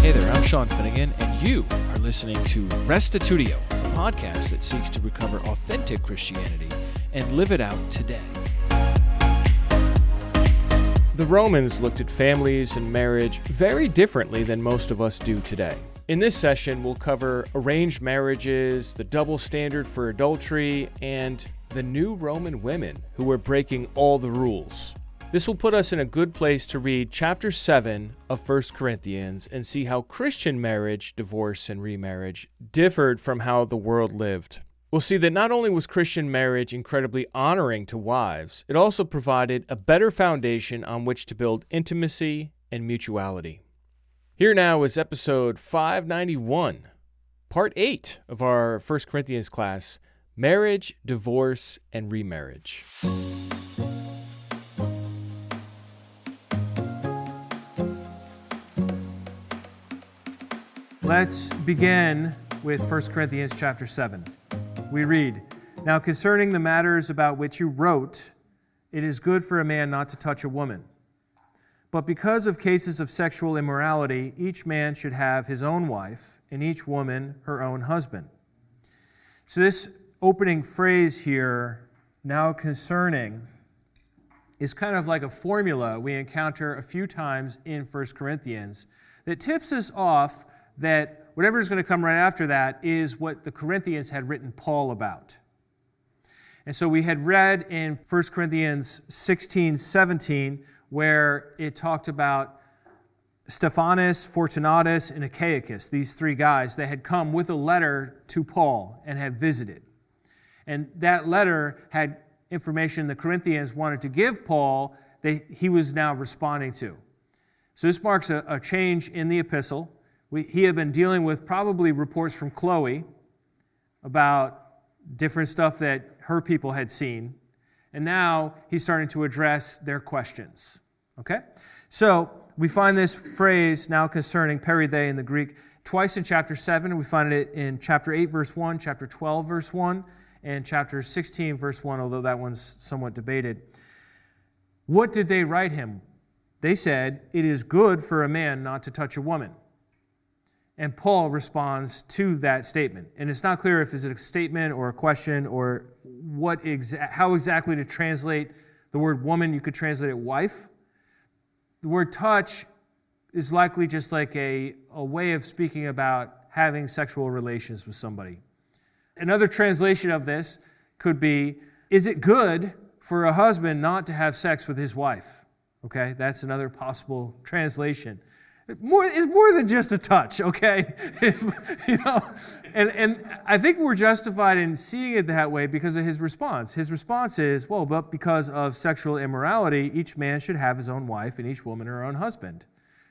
Hey there, I'm Sean Finnegan, and you are listening to Restitutio, a podcast that seeks to recover authentic Christianity and live it out today. The Romans looked at families and marriage very differently than most of us do today. In this session, we'll cover arranged marriages, the double standard for adultery, and the new Roman women who were breaking all the rules. This will put us in a good place to read chapter 7 of 1 Corinthians and see how Christian marriage, divorce, and remarriage differed from how the world lived. We'll see that not only was Christian marriage incredibly honoring to wives, it also provided a better foundation on which to build intimacy and mutuality. Here now is episode 591, part 8 of our 1 Corinthians class, Marriage, Divorce, and Remarriage. Let's begin with 1 Corinthians chapter 7. We read, "Now concerning the matters about which you wrote, it is good for a man not to touch a woman. But because of cases of sexual immorality, each man should have his own wife, and each woman her own husband." So this opening phrase here, "now concerning," is kind of like a formula we encounter a few times in 1 Corinthians that tips us off that whatever is going to come right after that is what the Corinthians had written Paul about. And so we had read in 1 Corinthians 16-17 where it talked about Stephanas, Fortunatus, and Achaicus, these three guys that had come with a letter to Paul and had visited. And that letter had information the Corinthians wanted to give Paul that he was now responding to. So this marks a change in the epistle. He had been dealing with probably reports from Chloe about different stuff that her people had seen. And now he's starting to address their questions. Okay? So we find this phrase, "now concerning," peride in the Greek, twice in chapter 7. We find it in chapter 8, verse 1, chapter 12, verse 1, and chapter 16, verse 1, although that one's somewhat debated. What did they write him? They said, "It is good for a man not to touch a woman." And Paul responds to that statement. And it's not clear if it's a statement or a question or how exactly to translate the word woman. You could translate it wife. The word touch is likely just like a way of speaking about having sexual relations with somebody. Another translation of this could be, is it good for a husband not to have sex with his wife? Okay, that's another possible translation. It's more than just a touch, okay? And I think we're justified in seeing it that way because of his response. His response is, well, but because of sexual immorality, each man should have his own wife and each woman her own husband.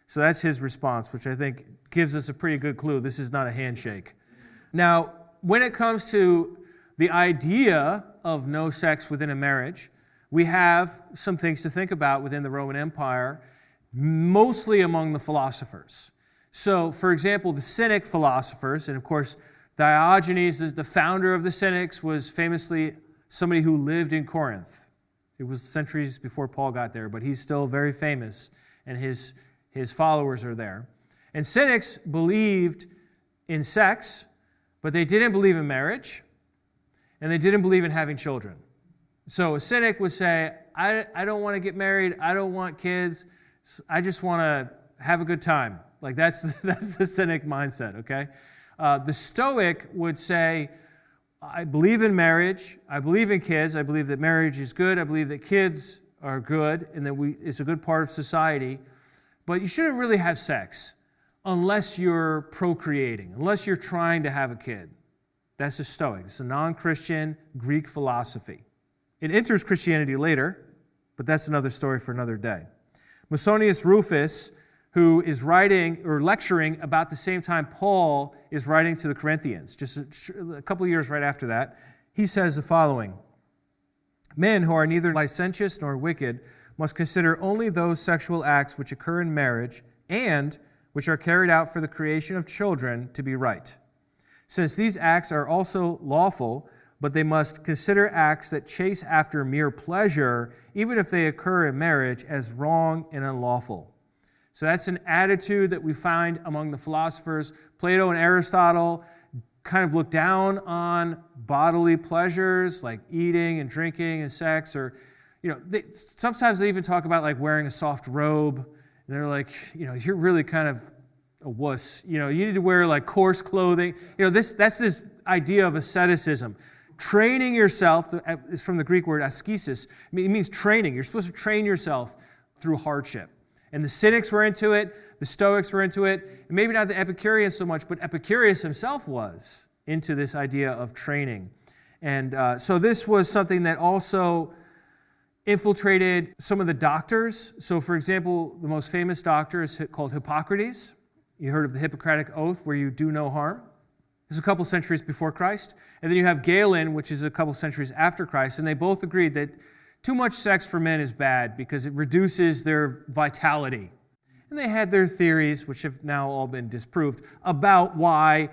So that's his response, which I think gives us a pretty good clue. This is not a handshake. Now, when it comes to the idea of no sex within a marriage, we have some things to think about within the Roman Empire, mostly among the philosophers. So, for example, the Cynic philosophers, and of course, Diogenes, the founder of the Cynics, was famously somebody who lived in Corinth. It was centuries before Paul got there, but he's still very famous, and his followers are there. And Cynics believed in sex, but they didn't believe in marriage, and they didn't believe in having children. So a Cynic would say, I don't want to get married, I don't want kids, I just want to have a good time. Like that's the Cynic mindset, okay? The Stoic would say, I believe in marriage, I believe in kids, I believe that marriage is good, I believe that kids are good, and that it's a good part of society, but you shouldn't really have sex unless you're procreating, unless you're trying to have a kid. That's a Stoic. It's a non-Christian Greek philosophy. It enters Christianity later, but that's another story for another day. Musonius Rufus, who is writing or lecturing about the same time Paul is writing to the Corinthians, just a couple of years right after that, he says the following: "Men who are neither licentious nor wicked must consider only those sexual acts which occur in marriage and which are carried out for the creation of children to be right. Since these acts are also lawful, but they must consider acts that chase after mere pleasure, even if they occur in marriage, as wrong and unlawful. So that's an attitude that we find among the philosophers. Plato and Aristotle kind of look down on bodily pleasures like eating and drinking and sex, or sometimes they even talk about like wearing a soft robe, and they're like, you're really kind of a wuss. You need to wear like coarse clothing. That's this idea of asceticism. Training yourself is from the Greek word askesis. It means training. You're supposed to train yourself through hardship. And the Cynics were into it, the Stoics were into it, and maybe not the Epicureans so much, but Epicurus himself was into this idea of training. And so this was something that also infiltrated some of the doctors. So for example, the most famous doctor is called Hippocrates. You heard of the Hippocratic Oath, where you do no harm. This is a couple centuries before Christ. And then you have Galen, which is a couple centuries after Christ, and they both agreed that too much sex for men is bad because it reduces their vitality. And they had their theories, which have now all been disproved, about why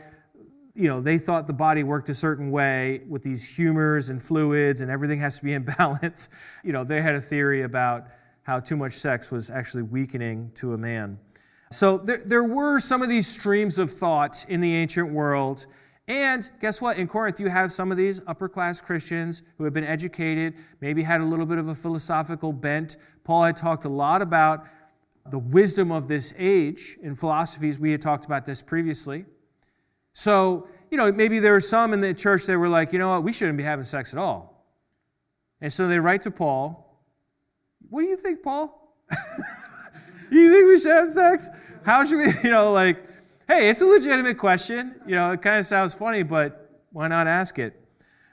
they thought the body worked a certain way with these humors and fluids and everything has to be in balance. They had a theory about how too much sex was actually weakening to a man. So there were some of these streams of thought in the ancient world. And guess what? In Corinth, you have some of these upper-class Christians who have been educated, maybe had a little bit of a philosophical bent. Paul had talked a lot about the wisdom of this age in philosophies. We had talked about this previously. So, maybe there were some in the church that were like, we shouldn't be having sex at all. And so they write to Paul, what do you think, Paul? You think we should have sex? How should we, hey, it's a legitimate question. It kind of sounds funny, but why not ask it?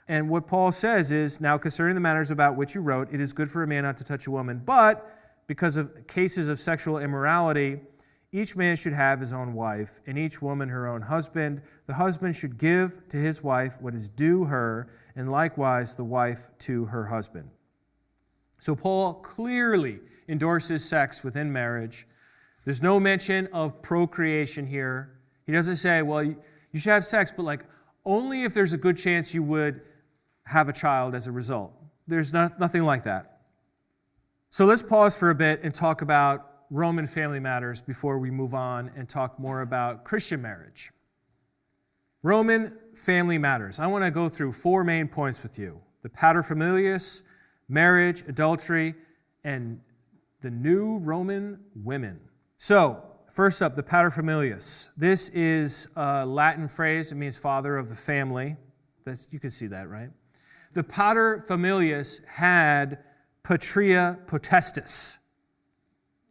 And what Paul says is, now concerning the matters about which you wrote, it is good for a man not to touch a woman, but because of cases of sexual immorality, each man should have his own wife, and each woman her own husband. The husband should give to his wife what is due her, and likewise the wife to her husband. So Paul clearly endorses sex within marriage. There's no mention of procreation here. He doesn't say, well, you should have sex, but only if there's a good chance you would have a child as a result. There's nothing like that. So let's pause for a bit and talk about Roman family matters before we move on and talk more about Christian marriage. Roman family matters. I want to go through 4 main points with you: the paterfamilias, marriage, adultery, and the new Roman women. So, first up, the paterfamilias. This is a Latin phrase. It means father of the family. You can see that, right? The paterfamilias had patria potestas.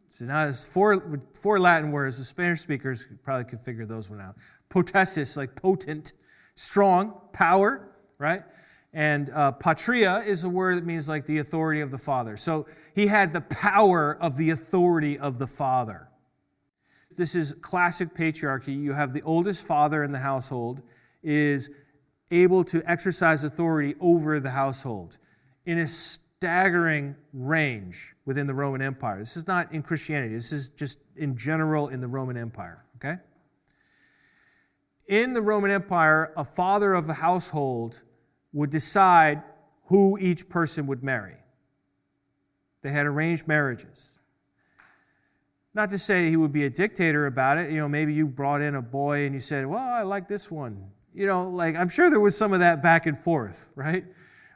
So now there's four Latin words. The Spanish speakers probably could figure those one out. Potestas, like potent, strong, power, right? And patria is a word that means like the authority of the father. So he had the power of the authority of the father. This is classic patriarchy. You have the oldest father in the household is able to exercise authority over the household in a staggering range within the Roman Empire. This is not in Christianity. This is just in general in the Roman Empire, okay? In the Roman Empire, a father of the household would decide who each person would marry. They had arranged marriages. Not to say he would be a dictator about it. Maybe you brought in a boy and you said, well, I like this one. I'm sure there was some of that back and forth, right?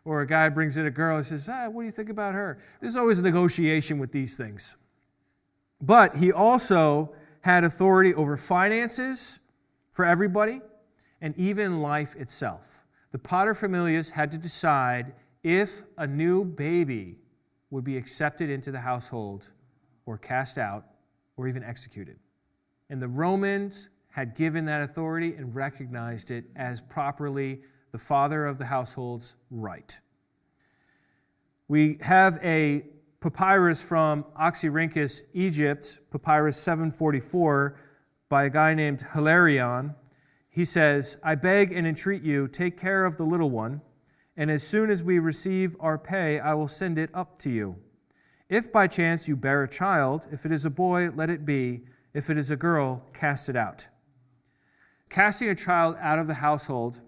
Or a guy brings in a girl and says, what do you think about her? There's always a negotiation with these things. But he also had authority over finances for everybody and even life itself. The paterfamilias had to decide if a new baby would be accepted into the household or cast out or even executed. And the Romans had given that authority and recognized it as properly the father of the household's right. We have a papyrus from Oxyrhynchus, Egypt, papyrus 744, by a guy named Hilarion. He says, I beg and entreat you, take care of the little one, and as soon as we receive our pay, I will send it up to you. If by chance you bear a child, if it is a boy, let it be. If it is a girl, cast it out. Casting a child out of the household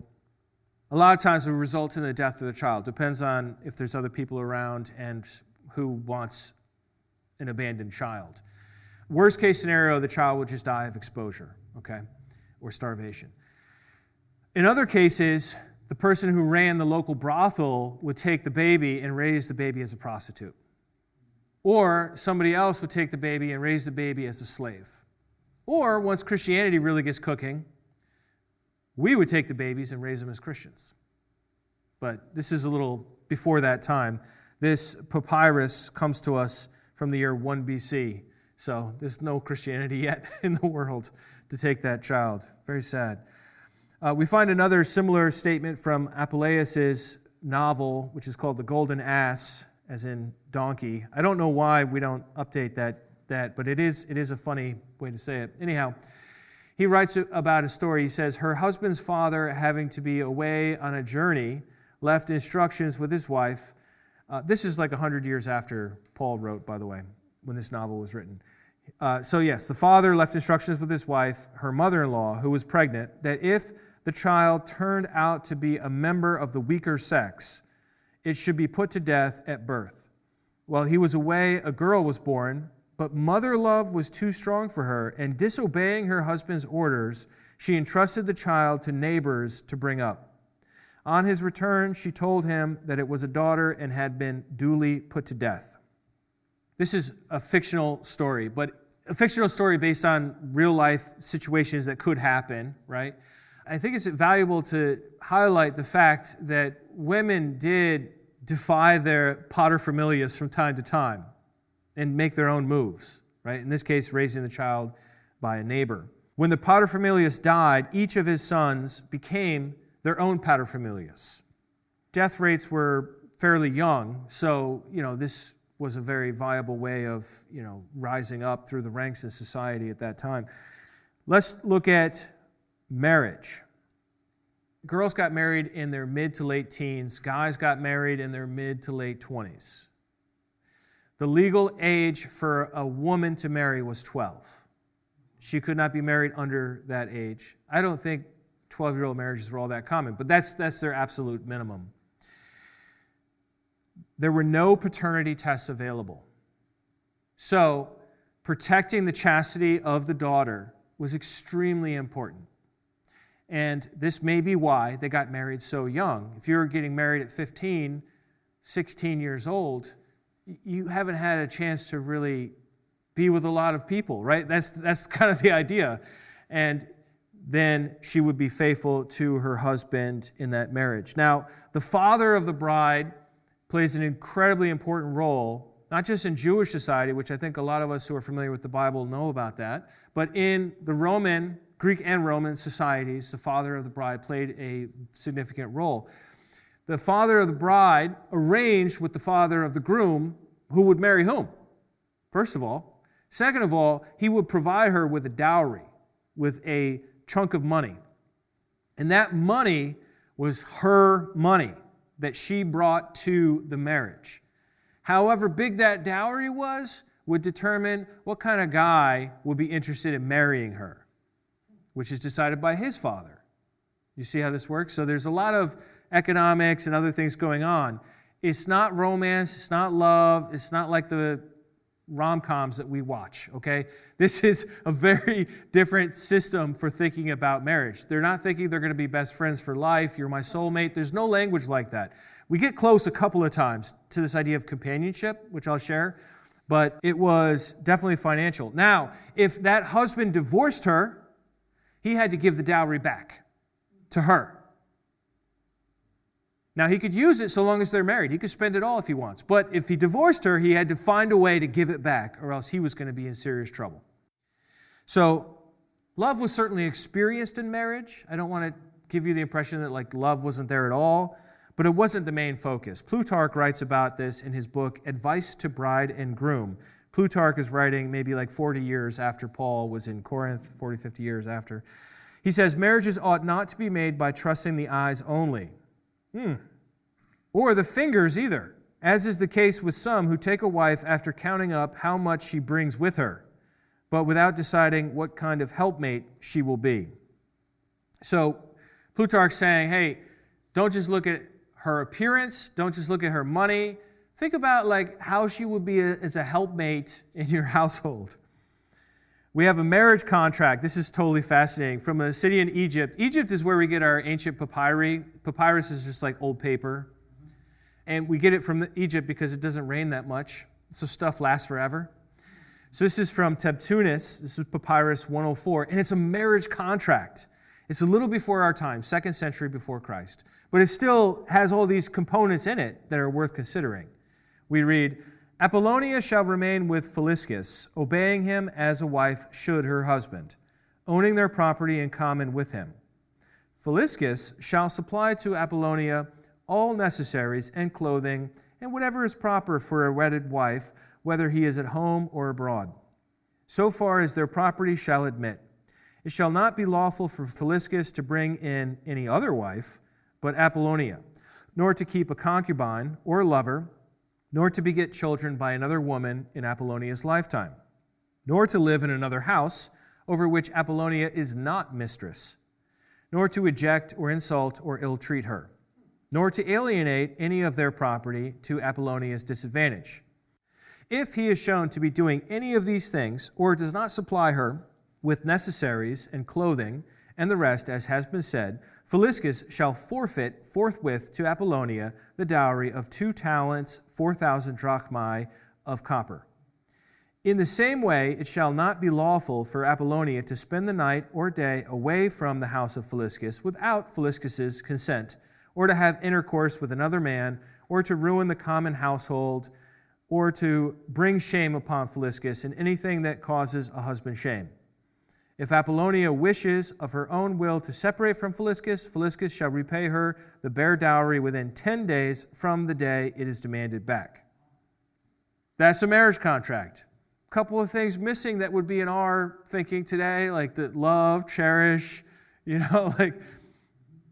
a lot of times will result in the death of the child. Depends on if there's other people around and who wants an abandoned child. Worst case scenario, the child would just die of exposure, okay, or starvation. In other cases, the person who ran the local brothel would take the baby and raise the baby as a prostitute. Or somebody else would take the baby and raise the baby as a slave. Or once Christianity really gets cooking, we would take the babies and raise them as Christians. But this is a little before that time. This papyrus comes to us from the year 1 BC. So there's no Christianity yet in the world to take that child. Very sad. We find another similar statement from Apuleius' novel, which is called The Golden Ass, as in donkey. I don't know why we don't update that, but it is a funny way to say it. Anyhow, he writes about a story. He says, her husband's father, having to be away on a journey, left instructions with his wife. This is like 100 years after Paul wrote, by the way, when this novel was written. So yes, the father left instructions with his wife, her mother-in-law, who was pregnant, that if the child turned out to be a member of the weaker sex, it should be put to death at birth. While he was away, a girl was born, but mother love was too strong for her, and disobeying her husband's orders, she entrusted the child to neighbors to bring up. On his return, she told him that it was a daughter and had been duly put to death. This is a fictional story, but a fictional story based on real-life situations that could happen, right? I think it's valuable to highlight the fact that women did defy their paterfamilias from time to time and make their own moves, right? In this case, raising the child by a neighbor. When the paterfamilias died, each of his sons became their own paterfamilias. Death rates were fairly young, so, this was a very viable way of, rising up through the ranks of society at that time. Let's look at marriage. Girls got married in their mid to late teens. Guys got married in their mid to late 20s. The legal age for a woman to marry was 12. She could not be married under that age. I don't think 12-year-old marriages were all that common, but that's their absolute minimum. There were no paternity tests available. So protecting the chastity of the daughter was extremely important. And this may be why they got married so young. If you're getting married at 15, 16 years old, you haven't had a chance to really be with a lot of people, right? That's kind of the idea. And then she would be faithful to her husband in that marriage. Now, the father of the bride plays an incredibly important role, not just in Jewish society, which I think a lot of us who are familiar with the Bible know about that, but in the Greek and Roman societies, the father of the bride played a significant role. The father of the bride arranged with the father of the groom who would marry whom, first of all. Second of all, he would provide her with a dowry, with a chunk of money. And that money was her money that she brought to the marriage. However big that dowry was would determine what kind of guy would be interested in marrying her, which is decided by his father. You see how this works? So there's a lot of economics and other things going on. It's not romance, it's not love, it's not like the rom-coms that we watch, okay? This is a very different system for thinking about marriage. They're not thinking they're going to be best friends for life, you're my soulmate. There's no language like that. We get close a couple of times to this idea of companionship, which I'll share, but it was definitely financial. Now, if that husband divorced her, he had to give the dowry back to her. Now, he could use it so long as they're married. He could spend it all if he wants. But if he divorced her, he had to find a way to give it back, or else he was going to be in serious trouble. So, love was certainly experienced in marriage. I don't want to give you the impression that love wasn't there at all, but it wasn't the main focus. Plutarch writes about this in his book, Advice to Bride and Groom. Plutarch is writing maybe 40 years after Paul was in Corinth, 40, 50 years after. He says, marriages ought not to be made by trusting the eyes only. Or the fingers either, as is the case with some who take a wife after counting up how much she brings with her, but without deciding what kind of helpmate she will be. So Plutarch's saying, hey, don't just look at her appearance, don't just look at her money. Think about how she would be as a helpmate in your household. We have a marriage contract. This is totally fascinating. From a city in Egypt. Egypt is where we get our ancient papyri. Papyrus is just like old paper. And we get it from Egypt because it doesn't rain that much, so stuff lasts forever. So this is from Tebtunis. This is Papyrus 104, and it's a marriage contract. It's a little before our time, 2nd century before Christ. But it still has all these components in it that are worth considering. We read, Apollonia shall remain with Philiscus, obeying him as a wife should her husband, owning their property in common with him. Philiscus shall supply to Apollonia all necessaries and clothing and whatever is proper for a wedded wife, whether he is at home or abroad, so far as their property shall admit. It shall not be lawful for Philiscus to bring in any other wife, but Apollonia, nor to keep a concubine or lover, nor to beget children by another woman in Apollonia's lifetime, nor to live in another house over which Apollonia is not mistress, nor to eject or insult or ill-treat her, nor to alienate any of their property to Apollonia's disadvantage. If he is shown to be doing any of these things, or does not supply her with necessaries and clothing, and the rest, as has been said, Philiscus shall forfeit forthwith to Apollonia the dowry of 2 talents, 4,000 drachmae of copper. In the same way, it shall not be lawful for Apollonia to spend the night or day away from the house of Philiscus without Philiscus's consent, or to have intercourse with another man, or to ruin the common household, or to bring shame upon Philiscus in anything that causes a husband shame. If Apollonia wishes of her own will to separate from Philiscus, Philiscus shall repay her the bare dowry within 10 days from the day it is demanded back. That's a marriage contract. A couple of things missing that would be in our thinking today, like the love, cherish, like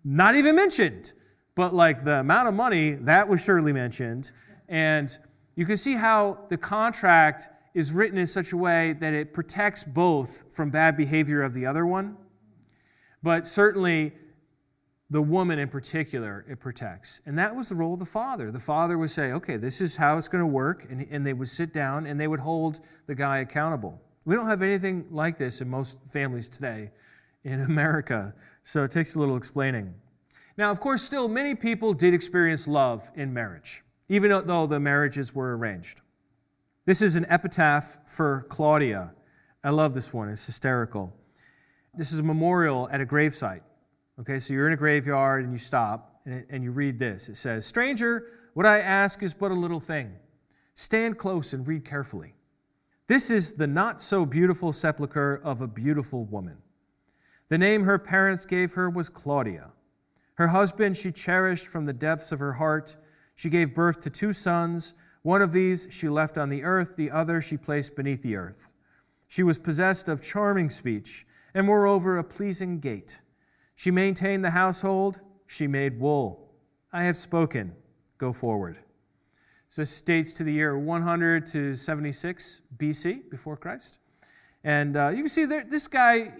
not even mentioned. But like the amount of money, that was surely mentioned. And you can see how the contract is written in such a way that it protects both from bad behavior of the other one, but certainly the woman in particular it protects. And that was the role of the father. The father would say, okay, this is how it's going to work, and they would sit down and they would hold the guy accountable. We don't have anything like this in most families today in America, so it takes a little explaining. Now, of course, still many people did experience love in marriage, even though the marriages were arranged. This is an epitaph for Claudia. I love this one. It's hysterical. This is a memorial at a gravesite. Okay, so you're in a graveyard and you stop and you read this. It says, "Stranger, what I ask is but a little thing. Stand close and read carefully. This is the not-so-beautiful sepulcher of a beautiful woman. The name her parents gave her was Claudia. Her husband she cherished from the depths of her heart. She gave birth to 2 sons. One of these she left on the earth, the other she placed beneath the earth. She was possessed of charming speech, and moreover a pleasing gait. She maintained the household, she made wool. I have spoken, go forward." So this dates to the year 100 to 76 BC, before Christ. And you can see this guy,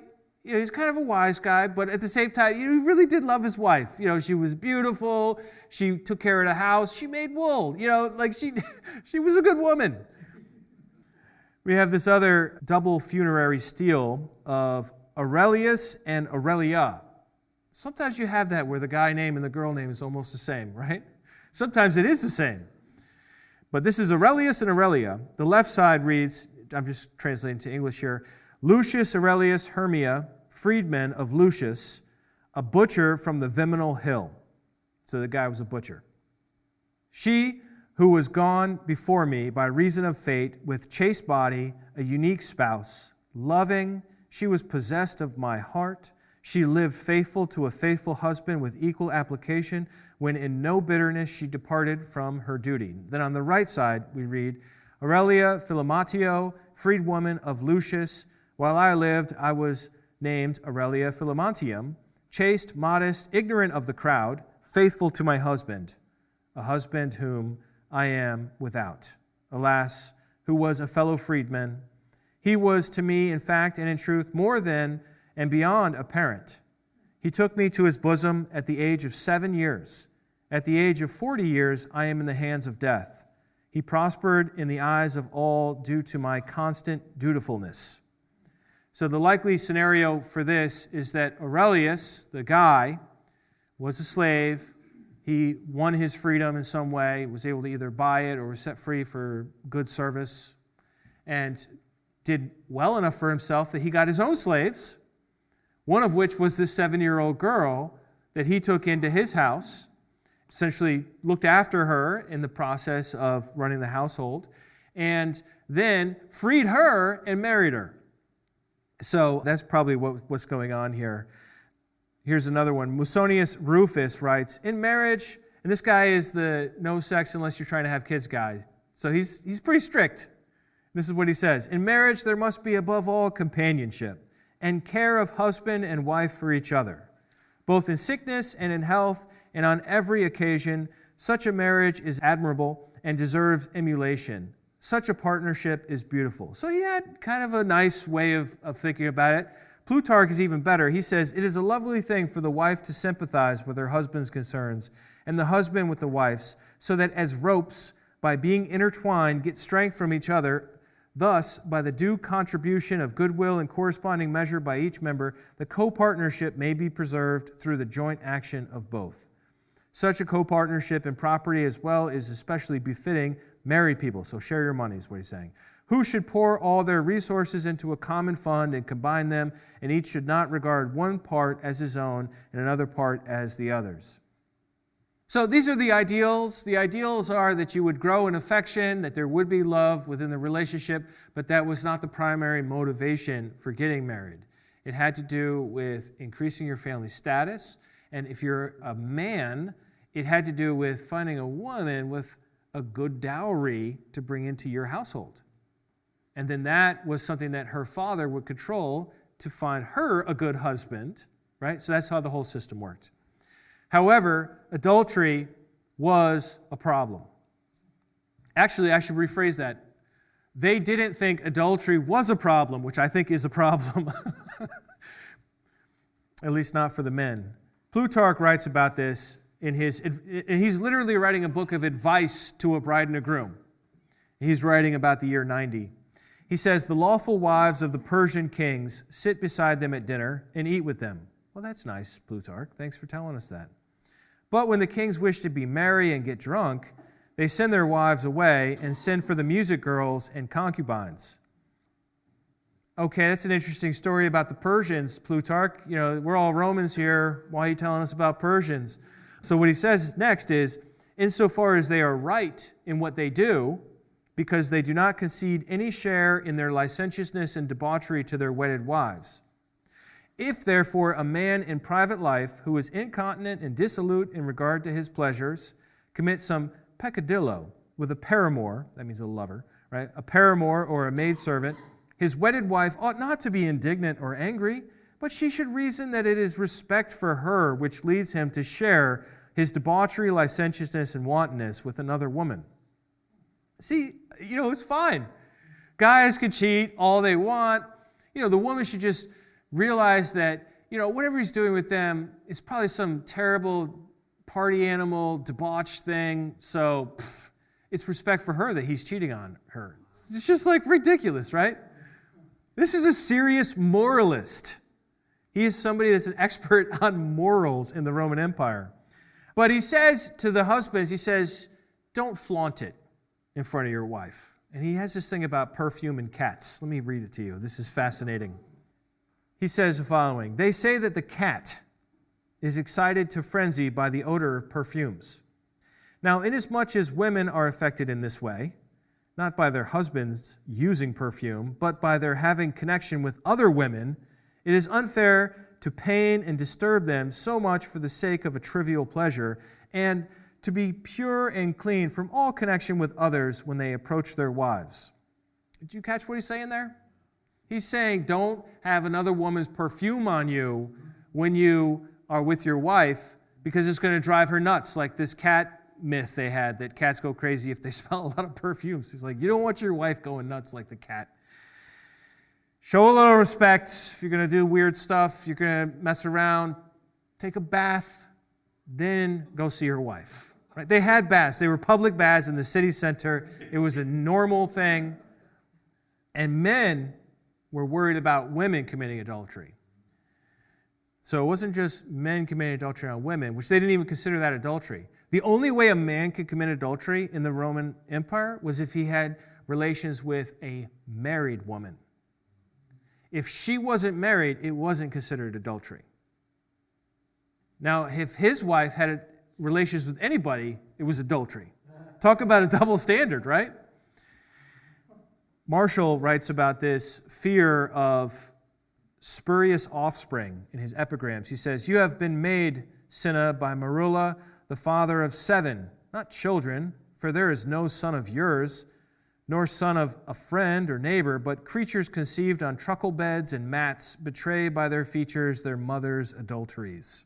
he's kind of a wise guy, but at the same time, he really did love his wife. She was beautiful. She took care of the house. She made wool. She was a good woman. We have this other double funerary stele of Aurelius and Aurelia. Sometimes you have that where the guy name and the girl name is almost the same, right? Sometimes it is the same. But this is Aurelius and Aurelia. The left side reads, I'm just translating to English here, Lucius Aurelius Hermia, freedman of Lucius, a butcher from the Viminal Hill. So the guy was a butcher. She who was gone before me by reason of fate, with chaste body, a unique spouse, loving, she was possessed of my heart. She lived faithful to a faithful husband with equal application, when in no bitterness she departed from her duty. Then on the right side we read, Aurelia Philomatio, freedwoman of Lucius. While I lived, I was named Aurelia Philomantium, chaste, modest, ignorant of the crowd, faithful to my husband, a husband whom I am without. Alas, who was a fellow freedman. He was to me, in fact and in truth, more than and beyond a parent. He took me to his bosom at the age of 7 years. At the age of 40 years, I am in the hands of death. He prospered in the eyes of all due to my constant dutifulness. So the likely scenario for this is that Aurelius, the guy, was a slave. He won his freedom in some way, was able to either buy it or was set free for good service, and did well enough for himself that he got his own slaves, one of which was this 7-year-old girl that he took into his house, essentially looked after her in the process of running the household, and then freed her and married her. So that's probably what's going on here. Here's another one. Musonius Rufus writes, in marriage, and this guy is the no sex unless you're trying to have kids guy. So he's pretty strict. This is what he says. In marriage, there must be above all companionship and care of husband and wife for each other, both in sickness and in health, and on every occasion. Such a marriage is admirable and deserves emulation. Such a partnership is beautiful. So he had kind of a nice way of thinking about it. Plutarch is even better. He says, it is a lovely thing for the wife to sympathize with her husband's concerns, and the husband with the wife's, so that as ropes, by being intertwined, get strength from each other. Thus, by the due contribution of goodwill and corresponding measure by each member, the co-partnership may be preserved through the joint action of both. Such a co-partnership in property as well is especially befitting married people. So share your money is what he's saying. Who should pour all their resources into a common fund and combine them, and each should not regard one part as his own and another part as the other's. So these are the ideals. The ideals are that you would grow in affection, that there would be love within the relationship, but that was not the primary motivation for getting married. It had to do with increasing your family status, and if you're a man, it had to do with finding a woman with a good dowry to bring into your household. And then that was something that her father would control to find her a good husband, right? So that's how the whole system worked. However, adultery was a problem. Actually, I should rephrase that. They didn't think adultery was a problem, which I think is a problem. At least not for the men. Plutarch writes about this and he's literally writing a book of advice to a bride and a groom. He's writing about the year 90. He says, the lawful wives of the Persian kings sit beside them at dinner and eat with them. Well, that's nice, Plutarch. Thanks for telling us that. But when the kings wish to be merry and get drunk, they send their wives away and send for the music girls and concubines. Okay, that's an interesting story about the Persians, Plutarch. You know, we're all Romans here. Why are you telling us about Persians? So what he says next is, insofar as they are right in what they do, because they do not concede any share in their licentiousness and debauchery to their wedded wives. If, therefore, a man in private life who is incontinent and dissolute in regard to his pleasures commits some peccadillo with a paramour, that means a lover, right? A paramour or a maidservant, his wedded wife ought not to be indignant or angry, but she should reason that it is respect for her which leads him to share his debauchery, licentiousness, and wantonness with another woman. See, it's fine. Guys can cheat all they want. The woman should just realize that, whatever he's doing with them is probably some terrible party animal, debauched thing. So it's respect for her that he's cheating on her. It's just like ridiculous, right? This is a serious moralist. He is somebody that's an expert on morals in the Roman Empire. But he says to the husbands, he says, don't flaunt it in front of your wife. And he has this thing about perfume and cats. Let me read it to you. This is fascinating. He says the following, they say that the cat is excited to frenzy by the odor of perfumes. Now, inasmuch as women are affected in this way, not by their husbands using perfume, but by their having connection with other women, it is unfair to pain and disturb them so much for the sake of a trivial pleasure, and to be pure and clean from all connection with others when they approach their wives. Did you catch what he's saying there? He's saying don't have another woman's perfume on you when you are with your wife because it's going to drive her nuts, like this cat myth they had that cats go crazy if they smell a lot of perfumes. He's like, you don't want your wife going nuts like the cat. Show a little respect. If you're going to do weird stuff, you're going to mess around, take a bath, then go see your wife. Right? They had baths. They were public baths in the city center. It was a normal thing. And men were worried about women committing adultery. So it wasn't just men committing adultery on women, which they didn't even consider that adultery. The only way a man could commit adultery in the Roman Empire was if he had relations with a married woman. If she wasn't married, it wasn't considered adultery. Now, if his wife had relations with anybody, it was adultery. Talk about a double standard, right? Marshall writes about this fear of spurious offspring in his epigrams. He says, "You have been made, Cinna, by Marula, the father of 7, not children, for there is no son of yours, nor son of a friend or neighbor, but creatures conceived on truckle beds and mats, betray by their features their mother's adulteries.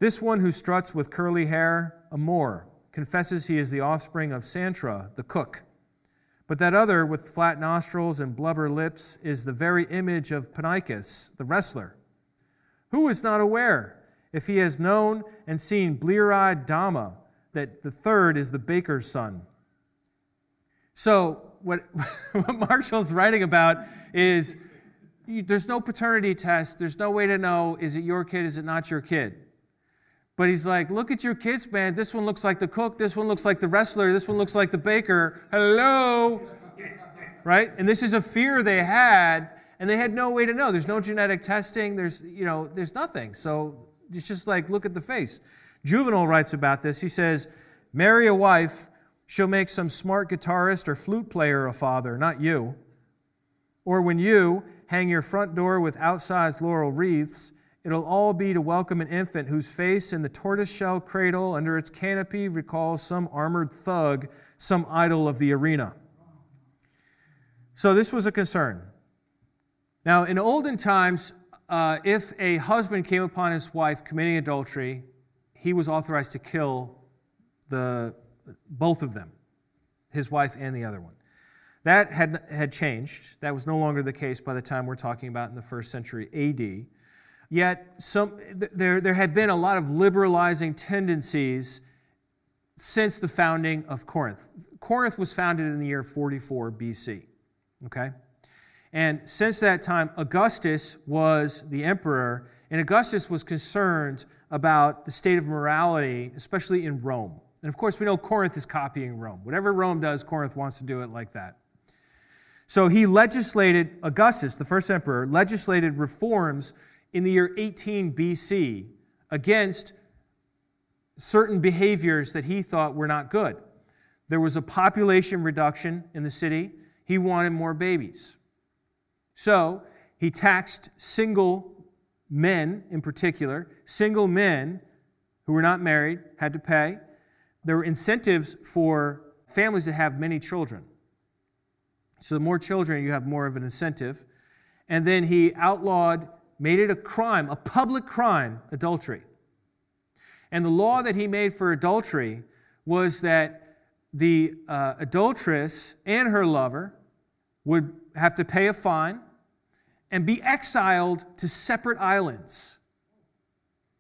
This one who struts with curly hair, a Moor, confesses he is the offspring of Santra, the cook. But that other with flat nostrils and blubber lips is the very image of Panicus, the wrestler. Who is not aware, if he has known and seen blear-eyed Dama, that the third is the baker's son?" So what Marshall's writing about is there's no paternity test. There's no way to know, is it your kid, is it not your kid? But he's like, look at your kids, man. This one looks like the cook. This one looks like the wrestler. This one looks like the baker. Hello? Right? And this is a fear they had, and they had no way to know. There's no genetic testing. There's nothing. So it's just like, look at the face. Juvenal writes about this. He says, "Marry a wife, she'll make some smart guitarist or flute player a father, not you. Or when you hang your front door with outsized laurel wreaths, it'll all be to welcome an infant whose face in the tortoiseshell cradle under its canopy recalls some armored thug, some idol of the arena." So this was a concern. Now, in olden times, if a husband came upon his wife committing adultery, he was authorized to kill both of them, his wife and the other one. That had changed. That was no longer the case by the time we're talking about in the 1st century AD. Yet there had been a lot of liberalizing tendencies since the founding of Corinth. Corinth was founded in the year 44 BC. Okay? And since that time, Augustus was the emperor, and Augustus was concerned about the state of morality, especially in Rome. And of course, we know Corinth is copying Rome. Whatever Rome does, Corinth wants to do it like that. So he legislated, Augustus, the first emperor, legislated reforms in the year 18 BC against certain behaviors that he thought were not good. There was a population reduction in the city. He wanted more babies. So he taxed single men in particular. Single men who were not married had to pay. There were incentives for families that have many children. So the more children, you have more of an incentive. And then he outlawed, made it a crime, a public crime, adultery. And the law that he made for adultery was that the adulteress and her lover would have to pay a fine and be exiled to separate islands.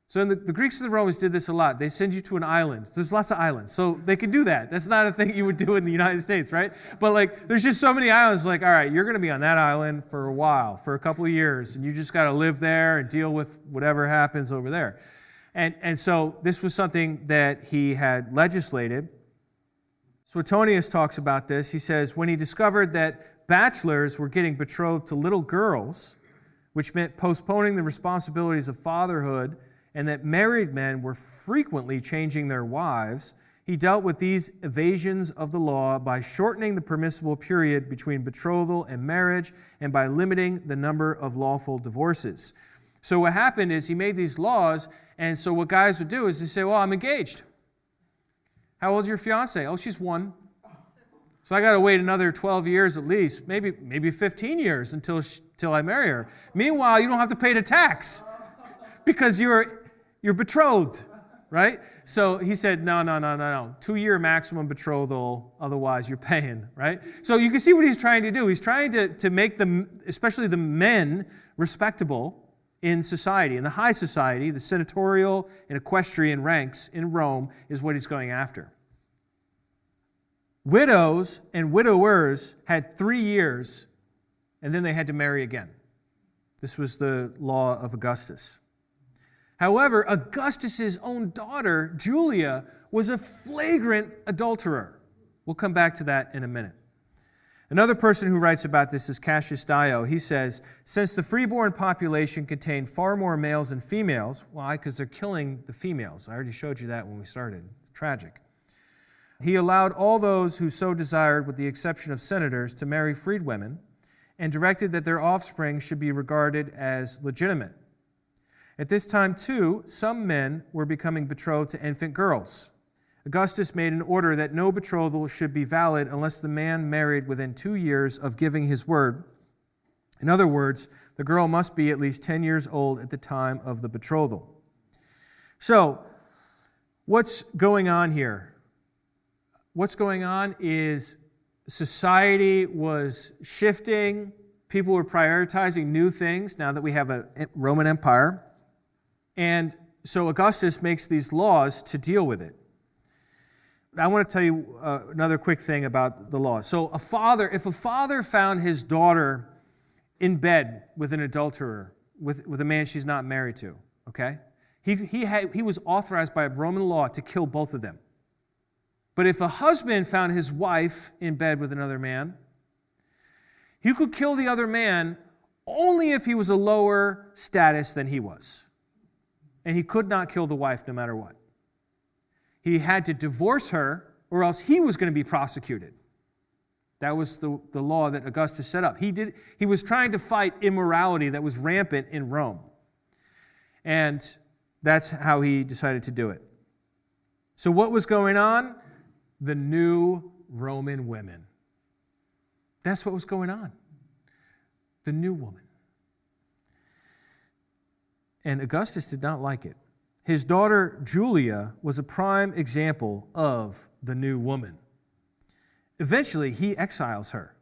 So the Greeks and the Romans did this a lot. They send you to an island. There's lots of islands. So they could do that. That's not a thing you would do in the United States, right? But there's just so many islands, all right, you're going to be on that island for a while, for a couple of years, and you just got to live there and deal with whatever happens over there. And so this was something that he had legislated. Suetonius talks about this. He says, when he discovered that bachelors were getting betrothed to little girls, which meant postponing the responsibilities of fatherhood, and that married men were frequently changing their wives, he dealt with these evasions of the law by shortening the permissible period between betrothal and marriage and by limiting the number of lawful divorces. So what happened is he made these laws, and so what guys would do is they say, well, I'm engaged. How old's your fiance? Oh, she's 1. So I got to wait another 12 years at least, maybe 15 years until I marry her. Meanwhile, you don't have to pay the tax because you're betrothed, right? So he said, no. 2-year maximum betrothal, otherwise you're paying, right? So you can see what he's trying to do. He's trying to make them, especially the men, respectable in society. In the high society, the senatorial and equestrian ranks in Rome is what he's going after. Widows and widowers had 3 years and then they had to marry again. This was the law of Augustus. However, Augustus's own daughter, Julia, was a flagrant adulterer. We'll come back to that in a minute. Another person who writes about this is Cassius Dio. He says, since the freeborn population contained far more males than females, why? Because they're killing the females. I already showed you that when we started. It's tragic. He allowed all those who so desired, with the exception of senators, to marry freed women, and directed that their offspring should be regarded as legitimate. At this time, too, some men were becoming betrothed to infant girls. Augustus made an order that no betrothal should be valid unless the man married within 2 years of giving his word. In other words, the girl must be at least 10 years old at the time of the betrothal. So, what's going on here? What's going on is society was shifting. People were prioritizing new things now that we have a Roman Empire. And so Augustus makes these laws to deal with it. I want to tell you another quick thing about the law. So if a father found his daughter in bed with an adulterer, with a man she's not married to, okay? He was authorized by Roman law to kill both of them. But if a husband found his wife in bed with another man, he could kill the other man only if he was a lower status than he was. And he could not kill the wife no matter what. He had to divorce her, or else he was going to be prosecuted. That was the law that Augustus set up. He was trying to fight immorality that was rampant in Rome. And that's how he decided to do it. So what was going on? The new Roman women. That's what was going on. The new woman. And Augustus did not like it. His daughter Julia was a prime example of the new woman. Eventually, he exiles her.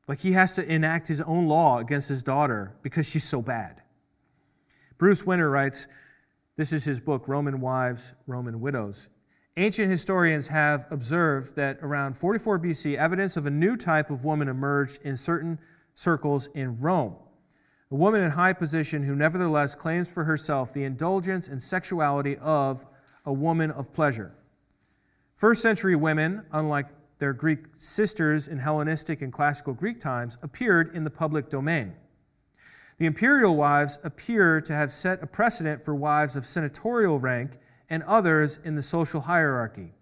Like he has to enact his own law against his daughter because she's so bad. Bruce Winter writes, this is his book, Roman Wives, Roman Widows. Ancient historians have observed that around 44 BC, evidence of a new type of woman emerged in certain circles in Rome. A woman in high position who nevertheless claims for herself the indulgence and sexuality of a woman of pleasure. First century women, unlike their Greek sisters in Hellenistic and classical Greek times, appeared in the public domain. The imperial wives appear to have set a precedent for wives of senatorial rank and others in the social hierarchy.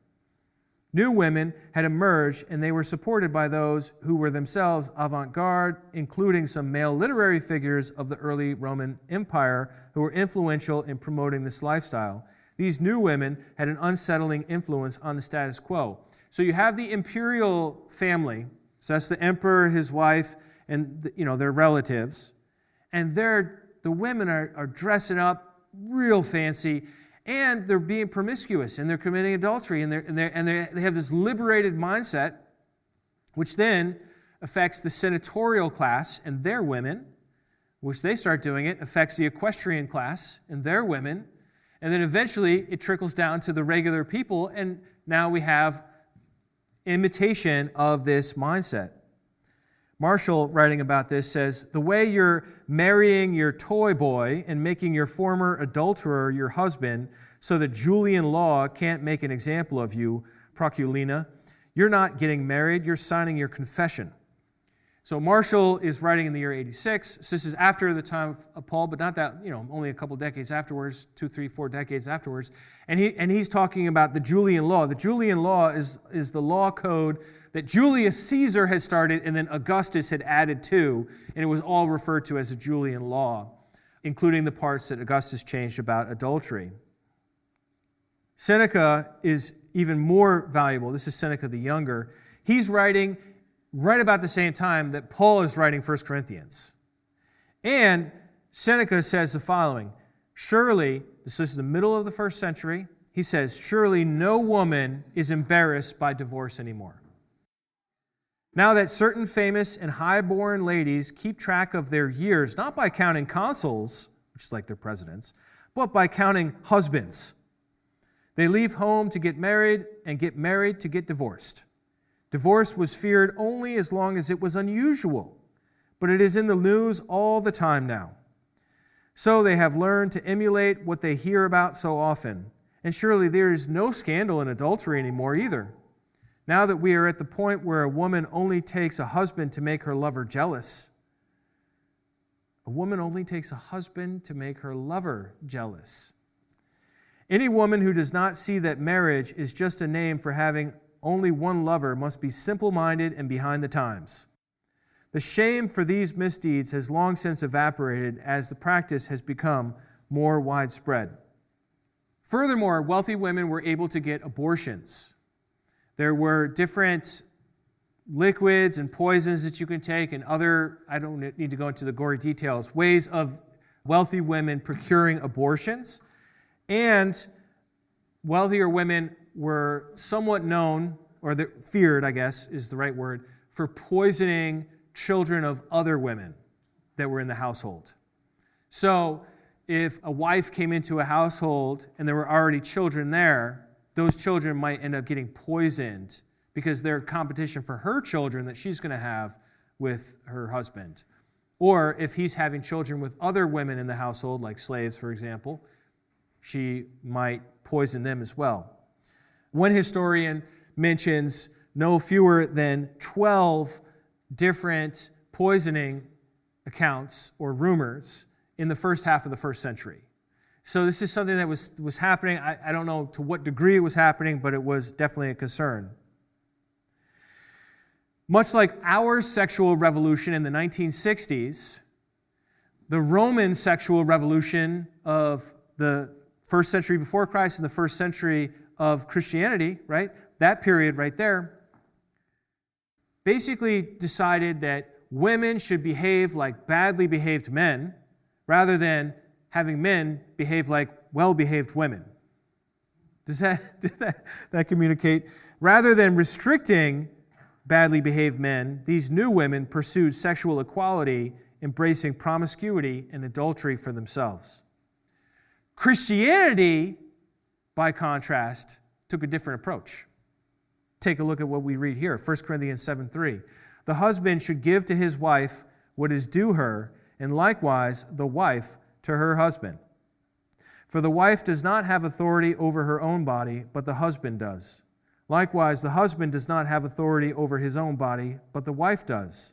New women had emerged, and they were supported by those who were themselves avant-garde, including some male literary figures of the early Roman Empire who were influential in promoting this lifestyle. These new women had an unsettling influence on the status quo. So you have the imperial family, so that's the emperor, his wife, and their relatives, and the women are dressing up real fancy, and they're being promiscuous, and they're committing adultery, and they have this liberated mindset, which then affects the senatorial class and their women, which they start doing it, affects the equestrian class and their women, and then eventually it trickles down to the regular people, and now we have imitation of this mindset. Marshall, writing about this, says, the way you're marrying your toy boy and making your former adulterer your husband so that Julian law can't make an example of you, Proculina, you're not getting married, you're signing your confession. So Marshall is writing in the year 86. So this is after the time of Paul, but not that, only a couple decades afterwards, 2, 3, 4 decades afterwards. And he's talking about the Julian law. The Julian law is the law code that Julius Caesar had started and then Augustus had added to, and it was all referred to as the Julian law, including the parts that Augustus changed about adultery. Seneca is even more valuable. This is Seneca the Younger. He's writing right about the same time that Paul is writing 1 Corinthians. And Seneca says the following, surely, this is the middle of the first century, he says, surely no woman is embarrassed by divorce anymore. Now that certain famous and high-born ladies keep track of their years, not by counting consuls, which is like their presidents, but by counting husbands. They leave home to get married and get married to get divorced. Divorce was feared only as long as it was unusual. but it is in the news all the time now. So they have learned to emulate what they hear about so often. And surely there is no scandal in adultery anymore either. Now that we are at the point where a woman only takes a husband to make her lover jealous. A woman only takes a husband to make her lover jealous. Any woman who does not see that marriage is just a name for having only one lover must be simple-minded and behind the times. The shame for these misdeeds has long since evaporated as the practice has become more widespread. Furthermore, wealthy women were able to get abortions. There were different liquids and poisons that you can take and other, I don't need to go into the gory details, ways of wealthy women procuring abortions. And wealthier women were somewhat known, or feared, I guess is the right word, for poisoning children of other women that were in the household. So if a wife came into a household and there were already children there, those children might end up getting poisoned because they're competition for her children that she's going to have with her husband. Or if he's having children with other women in the household, like slaves, for example, she might poison them as well. One historian mentions no fewer than 12 different poisoning accounts or rumors in the first half of the first century. So this is something that was happening. I don't know to what degree it was happening, but it was definitely a concern. Much like our sexual revolution in the 1960s, the Roman sexual revolution of the first century before Christ and the first century of Christianity, right? That period right there, basically decided that women should behave like badly behaved men rather than having men behave like well-behaved women. Does that communicate? Rather than restricting badly behaved men, these new women pursued sexual equality, embracing promiscuity and adultery for themselves. Christianity, by contrast, took a different approach. Take a look at what we read here, 1 Corinthians 7:3. The husband should give to his wife what is due her, and likewise the wife to her husband. For the wife does not have authority over her own body, but the husband does. Likewise, the husband does not have authority over his own body, but the wife does.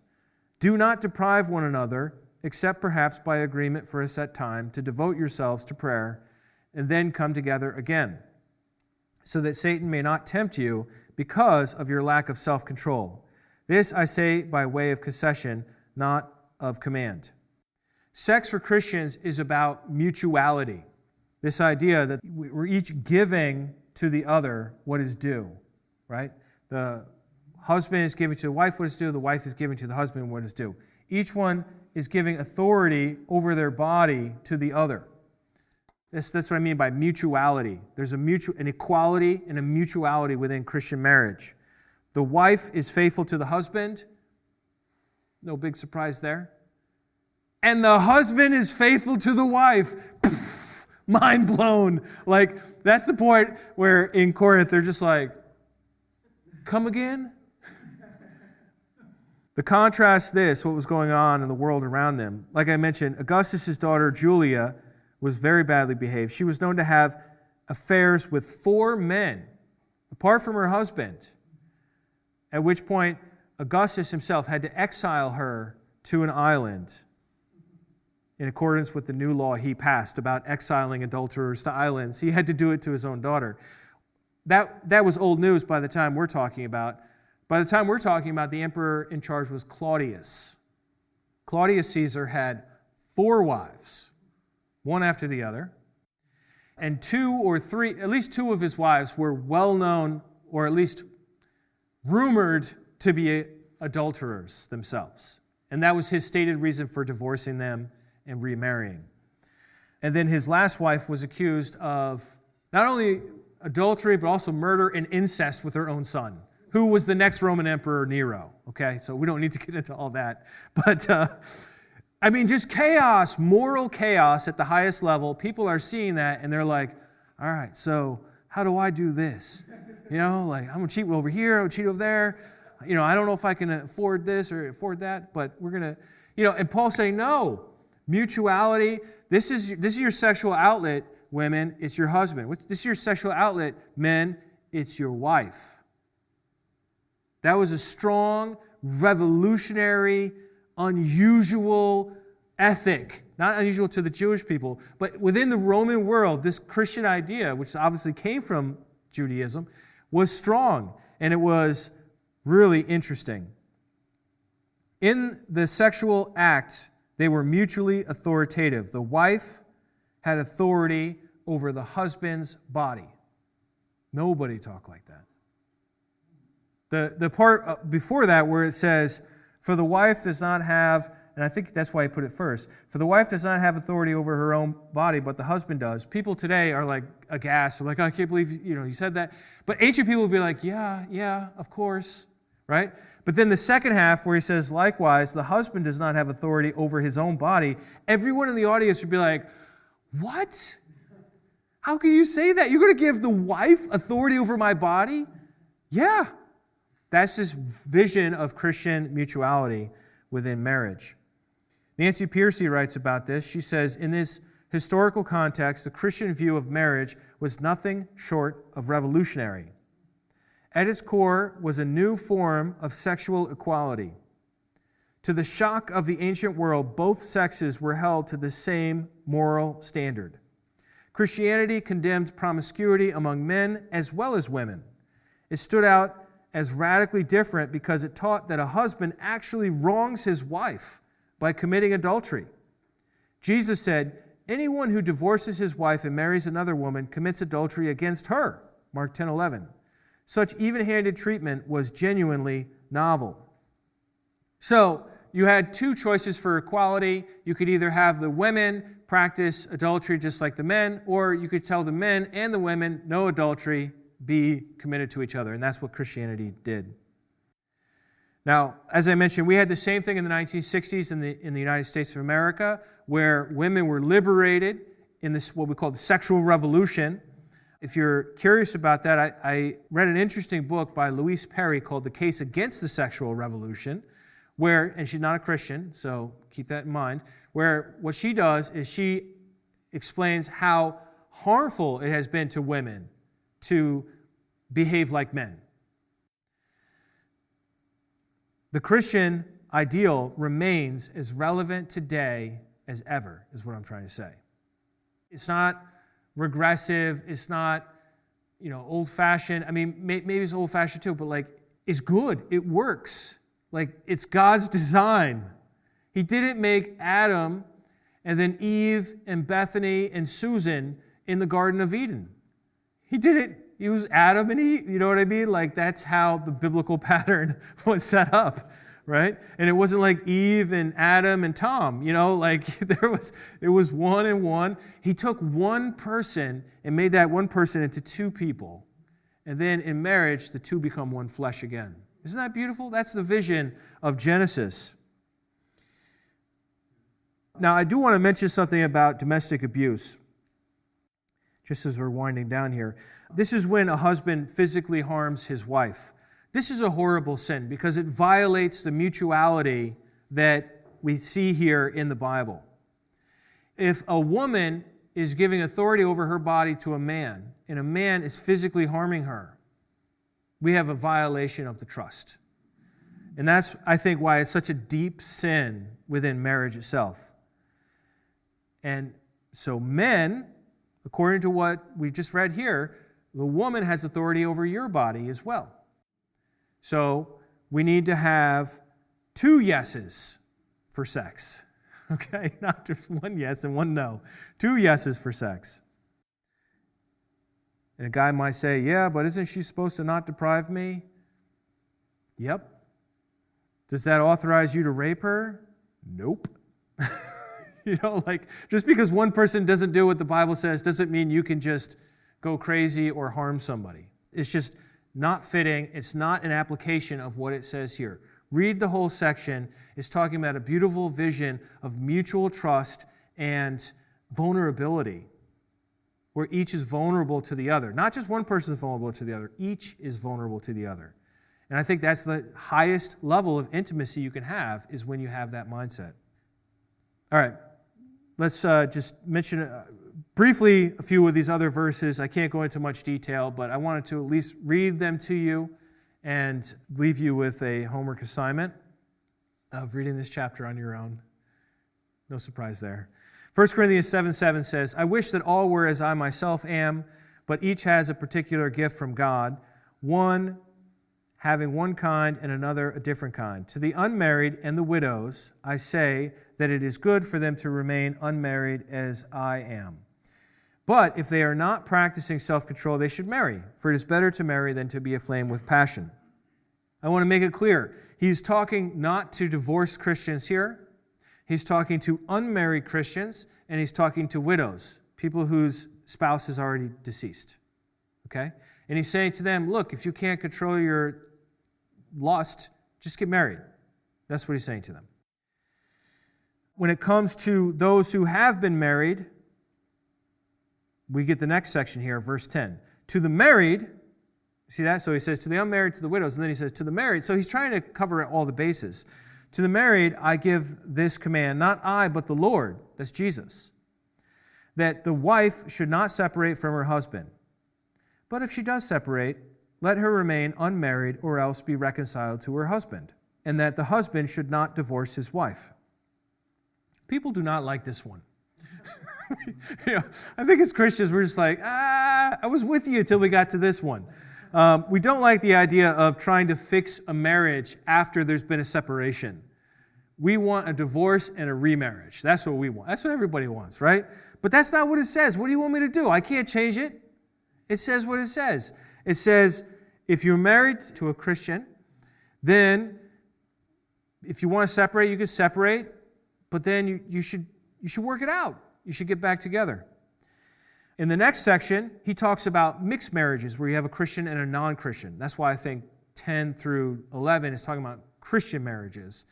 Do not deprive one another, except perhaps by agreement for a set time, to devote yourselves to prayer, and then come together again, so that Satan may not tempt you because of your lack of self-control. This I say by way of concession, not of command. Sex for Christians is about mutuality. This idea that we're each giving to the other what is due, right? The husband is giving to the wife what is due, the wife is giving to the husband what is due. Each one is giving authority over their body to the other. That's what I mean by mutuality. There's an equality and a mutuality within Christian marriage. The wife is faithful to the husband. No big surprise there. And the husband is faithful to the wife. Pfft, mind blown. Like, that's the point where in Corinth they're just like, come again? The contrast this, what was going on in the world around them. Like I mentioned, Augustus' daughter Julia was very badly behaved. She was known to have affairs with 4 men, apart from her husband, at which point Augustus himself had to exile her to an island in accordance with the new law he passed about exiling adulterers to islands. He had to do it to his own daughter. That was old news by the time we're talking about. By the time we're talking about, the emperor in charge was Claudius. Claudius Caesar had 4 wives, one after the other, and 2 or 3, at least 2 of his wives were well known, or at least rumored to be adulterers themselves. And that was his stated reason for divorcing them and remarrying. And then his last wife was accused of not only adultery, but also murder and incest with her own son, who was the next Roman Emperor, Nero. Okay, so we don't need to get into all that. But, just chaos, moral chaos at the highest level. People are seeing that, and they're like, all right, so how do I do this? I'm going to cheat over here, I'm going to cheat over there. I don't know if I can afford this or afford that, but we're going to, And Paul's saying, no, mutuality, this is your sexual outlet, women, it's your husband. This is your sexual outlet, men, it's your wife. That was a strong, revolutionary, unusual ethic. Not unusual to the Jewish people, but within the Roman world, this Christian idea, which obviously came from Judaism, was strong, and it was really interesting. In the sexual act, they were mutually authoritative. The wife had authority over the husband's body. Nobody talked like that. The part before that where it says, for the wife does not have, and I think that's why he put it first, for the wife does not have authority over her own body, but the husband does. People today are like aghast. They're like, I can't believe you said that. But ancient people would be like, yeah, of course, right? But then the second half where he says, likewise, the husband does not have authority over his own body. Everyone in the audience would be like, what? How can you say that? You're going to give the wife authority over my body? Yeah. That's this vision of Christian mutuality within marriage. Nancy Pearcey writes about this. She says, in this historical context, the Christian view of marriage was nothing short of revolutionary. At its core was a new form of sexual equality. To the shock of the ancient world, both sexes were held to the same moral standard. Christianity condemned promiscuity among men as well as women. It stood out as radically different because it taught that a husband actually wrongs his wife by committing adultery. Jesus said, anyone who divorces his wife and marries another woman commits adultery against her, Mark 10:11. Such even-handed treatment was genuinely novel. So you had two choices for equality. You could either have the women practice adultery just like the men, or you could tell the men and the women, no adultery, be committed to each other. And that's what Christianity did. Now, as I mentioned, we had the same thing in the 1960s in the United States of America, where women were liberated in this what we call the sexual revolution. If you're curious about that, I read an interesting book by Louise Perry called The Case Against the Sexual Revolution, and she's not a Christian, so keep that in mind, where what she does is she explains how harmful it has been to women to behave like men. The Christian ideal remains as relevant today as ever, is what I'm trying to say. It's not regressive, it's not, old-fashioned. I mean, maybe it's old-fashioned too, but it's good, it works. It's God's design. He didn't make Adam and then Eve and Bethany and Susan in the Garden of Eden. He didn't use Adam and Eve, you know what I mean? That's how the biblical pattern was set up, right? And it wasn't like Eve and Adam and Tom, it was one and one. He took one person and made that one person into two people. And then in marriage, the two become one flesh again. Isn't that beautiful? That's the vision of Genesis. Now, I do want to mention something about domestic abuse, just as we're winding down here. This is when a husband physically harms his wife. This is a horrible sin because it violates the mutuality that we see here in the Bible. If a woman is giving authority over her body to a man, and a man is physically harming her, we have a violation of the trust. And that's, I think, why it's such a deep sin within marriage itself. And so men, according to what we just read here, the woman has authority over your body as well. So we need to have two yeses for sex. Okay? Not just one yes and one no. Two yeses for sex. And a guy might say, yeah, but isn't she supposed to not deprive me? Yep. Does that authorize you to rape her? Nope. Just because one person doesn't do what the Bible says doesn't mean you can just go crazy or harm somebody. It's just not fitting. It's not an application of what it says here. Read the whole section. It's talking about a beautiful vision of mutual trust and vulnerability, where each is vulnerable to the other. Not just one person is vulnerable to the other. Each is vulnerable to the other. And I think that's the highest level of intimacy you can have is when you have that mindset. All right, let's just mention briefly a few of these other verses. I can't go into much detail, but I wanted to at least read them to you and leave you with a homework assignment of reading this chapter on your own. No surprise there. 1 Corinthians 7:7 says, I wish that all were as I myself am, but each has a particular gift from God, one having one kind and another a different kind. To the unmarried and the widows, I say that it is good for them to remain unmarried as I am. But if they are not practicing self-control, they should marry, for it is better to marry than to be aflame with passion. I want to make it clear, he's talking not to divorced Christians here. He's talking to unmarried Christians, and he's talking to widows, people whose spouse is already deceased. Okay? And he's saying to them, look, if you can't control your lust, just get married. That's what he's saying to them. When it comes to those who have been married, we get the next section here, verse 10. To the married, see that? So he says to the unmarried, to the widows, and then he says to the married. So he's trying to cover all the bases. To the married, I give this command, not I, but the Lord, that's Jesus, that the wife should not separate from her husband. But if she does separate, let her remain unmarried or else be reconciled to her husband, and that the husband should not divorce his wife. People do not like this one. I think as Christians, we're just like, I was with you until we got to this one. We don't like the idea of trying to fix a marriage after there's been a separation. We want a divorce and a remarriage. That's what we want. That's what everybody wants, right? But that's not what it says. What do you want me to do? I can't change it. It says what it says. It says, if you're married to a Christian, then if you want to separate, you can separate, but then you should work it out. You should get back together. In the next section, he talks about mixed marriages where you have a Christian and a non-Christian. That's why I think 10 through 11 is talking about Christian marriages,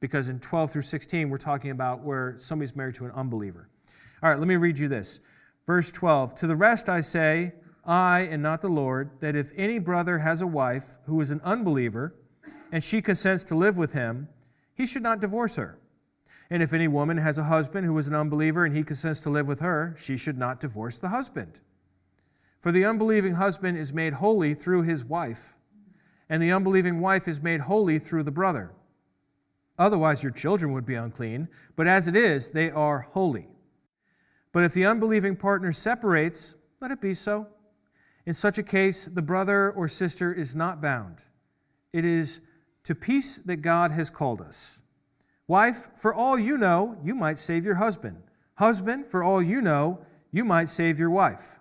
because in 12 through 16, we're talking about where somebody's married to an unbeliever. All right, let me read you this. Verse 12, to the rest I say, I and not the Lord, that if any brother has a wife who is an unbeliever, and she consents to live with him, he should not divorce her. And if any woman has a husband who is an unbeliever and he consents to live with her, she should not divorce the husband. For the unbelieving husband is made holy through his wife, and the unbelieving wife is made holy through the brother. Otherwise your children would be unclean, but as it is, they are holy. But if the unbelieving partner separates, let it be so. In such a case, the brother or sister is not bound. It is to peace that God has called us. Wife, for all you know, you might save your husband. Husband, for all you know, you might save your wife.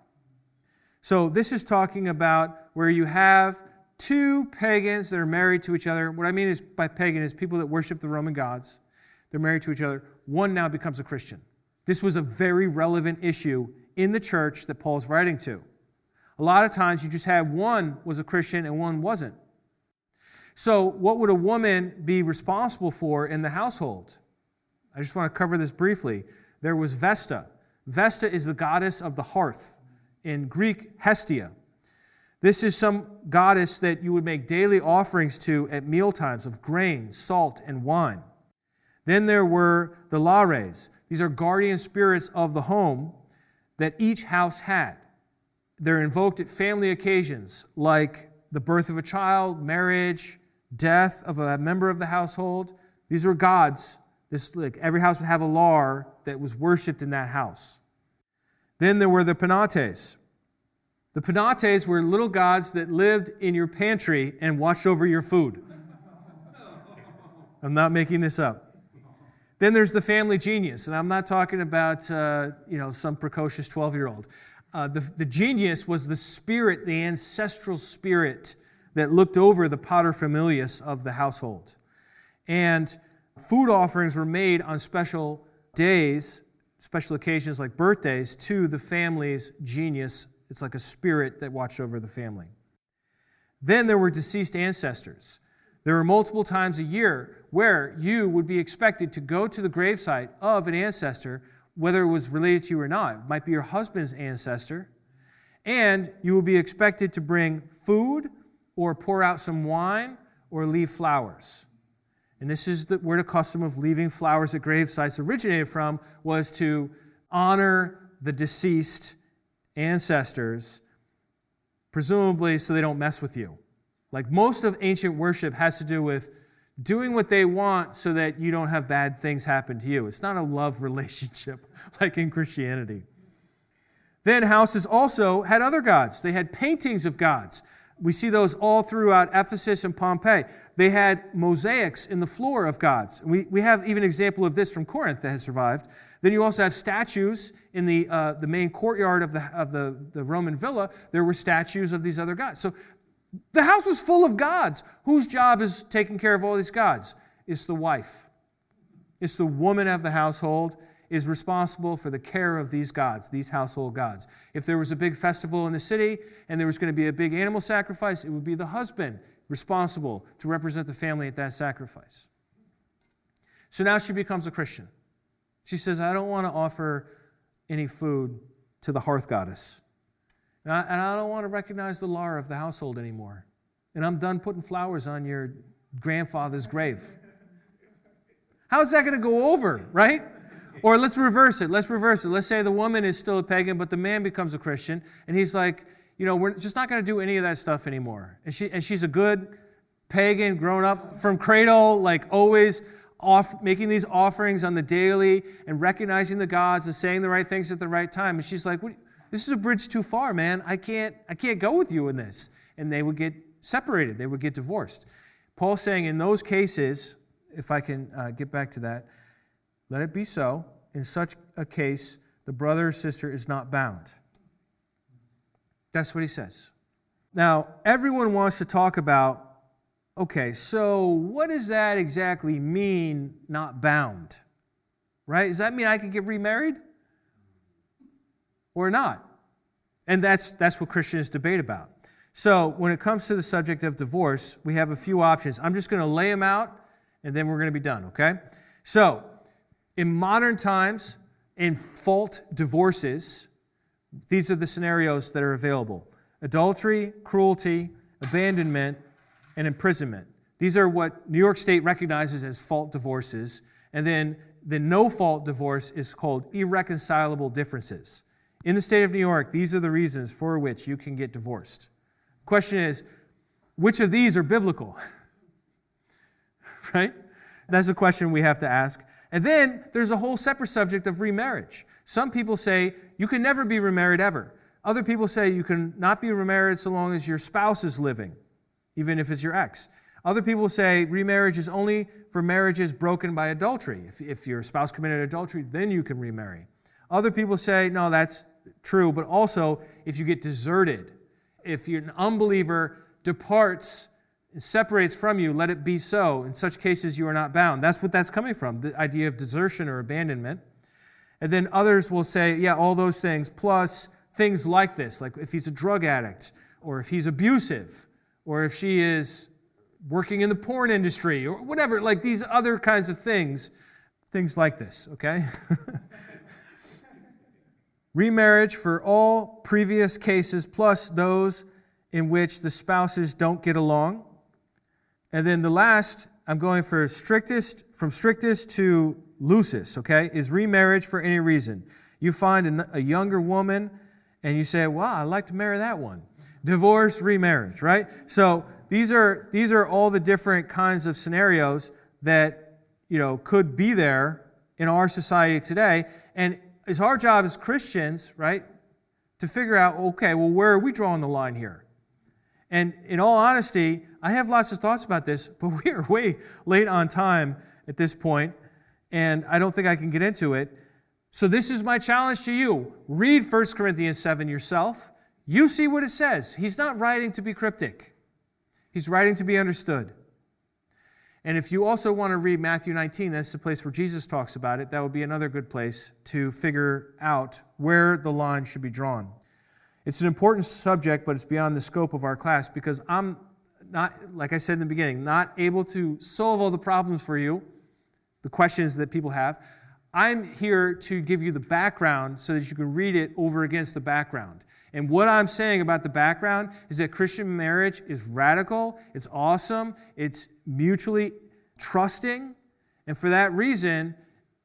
So this is talking about where you have two pagans that are married to each other. What I mean is by pagan is people that worship the Roman gods. They're married to each other. One now becomes a Christian. This was a very relevant issue in the church that Paul's writing to. A lot of times you just had one was a Christian and one wasn't. So what would a woman be responsible for in the household? I just want to cover this briefly. There was Vesta. Vesta is the goddess of the hearth. In Greek, Hestia. This is some goddess that you would make daily offerings to at mealtimes of grain, salt, and wine. Then there were the Lares. These are guardian spirits of the home that each house had. They're invoked at family occasions like the birth of a child, marriage, death of a member of the household. These were gods. Every house would have a lar that was worshipped in that house. Then there were the Penates. The Penates were little gods that lived in your pantry and watched over your food. I'm not making this up. Then there's the family genius, and I'm not talking about some precocious 12-year-old. The genius was the spirit, the ancestral spirit that looked over the paterfamilias of the household. And food offerings were made on special days, special occasions like birthdays, to the family's genius. It's like a spirit that watched over the family. Then there were deceased ancestors. There were multiple times a year where you would be expected to go to the gravesite of an ancestor, whether it was related to you or not. It might be your husband's ancestor. And you would be expected to bring food or pour out some wine or leave flowers. and this is where the custom of leaving flowers at grave sites originated from, was to honor the deceased ancestors, presumably so they don't mess with you. Like most of ancient worship has to do with doing what they want so that you don't have bad things happen to you. It's not a love relationship like in Christianity. Then houses also had other gods. They had paintings of gods. We see those all throughout Ephesus and Pompeii. They had mosaics in the floor of gods. We have even an example of this from Corinth that has survived. Then you also have statues in the main courtyard of the Roman villa. There were statues of these other gods. So the house was full of gods. Whose job is taking care of all these gods? It's the wife. It's the woman of the household is responsible for the care of these gods, these household gods. If there was a big festival in the city and there was going to be a big animal sacrifice, it would be the husband responsible to represent the family at that sacrifice. So now she becomes a Christian. She says, I don't want to offer any food to the hearth goddess. And I don't want to recognize the Lara of the household anymore. And I'm done putting flowers on your grandfather's grave. How's that going to go over, right? Or let's reverse it. Let's say the woman is still a pagan, but the man becomes a Christian, and he's like, we're just not going to do any of that stuff anymore. And she's a good pagan, grown up from cradle, like always making these offerings on the daily and recognizing the gods and saying the right things at the right time. And she's like, this is a bridge too far, man. I can't go with you in this. And they would get separated. They would get divorced. Paul's saying in those cases, if I can get back to that, let it be so. In such a case, the brother or sister is not bound. That's what he says. Now, everyone wants to talk about, okay, so what does that exactly mean, not bound? Right? Does that mean I can get remarried? Or not? And that's what Christians debate about. So when it comes to the subject of divorce, we have a few options. I'm just going to lay them out, and then we're going to be done, okay? So, in modern times, in fault divorces, these are the scenarios that are available. Adultery, cruelty, abandonment, and imprisonment. These are what New York State recognizes as fault divorces. And then the no-fault divorce is called irreconcilable differences. In the state of New York, these are the reasons for which you can get divorced. The question is, which of these are biblical? Right? That's a question we have to ask. And then there's a whole separate subject of remarriage. Some people say you can never be remarried ever. Other people say you can not be remarried so long as your spouse is living, even if it's your ex. Other people say remarriage is only for marriages broken by adultery. If your spouse committed adultery, then you can remarry. Other people say, no, that's true, but also if you get deserted, if an unbeliever departs and separates from you, let it be so. In such cases, you are not bound. That's what that's coming from, the idea of desertion or abandonment. And then others will say, yeah, all those things, plus things like this, like if he's a drug addict, or if he's abusive, or if she is working in the porn industry, or whatever, like these other kinds of things like this, okay? Remarriage for all previous cases, plus those in which the spouses don't get along. And then the last, I'm going for from strictest to loosest, okay, is remarriage for any reason. You find a younger woman and you say, wow, I'd like to marry that one. Divorce, remarriage, right? So these are all the different kinds of scenarios that, could be there in our society today. And it's our job as Christians, right, to figure out, okay, well, where are we drawing the line here? And in all honesty, I have lots of thoughts about this, but we are way late on time at this point, and I don't think I can get into it. So this is my challenge to you. Read 1 Corinthians 7 yourself. You see what it says. He's not writing to be cryptic. He's writing to be understood. And if you also want to read Matthew 19, that's the place where Jesus talks about it, that would be another good place to figure out where the line should be drawn. It's an important subject, but it's beyond the scope of our class because I'm not, like I said in the beginning, not able to solve all the problems for you, the questions that people have. I'm here to give you the background so that you can read it over against the background. And what I'm saying about the background is that Christian marriage is radical, it's awesome, it's mutually trusting, and for that reason,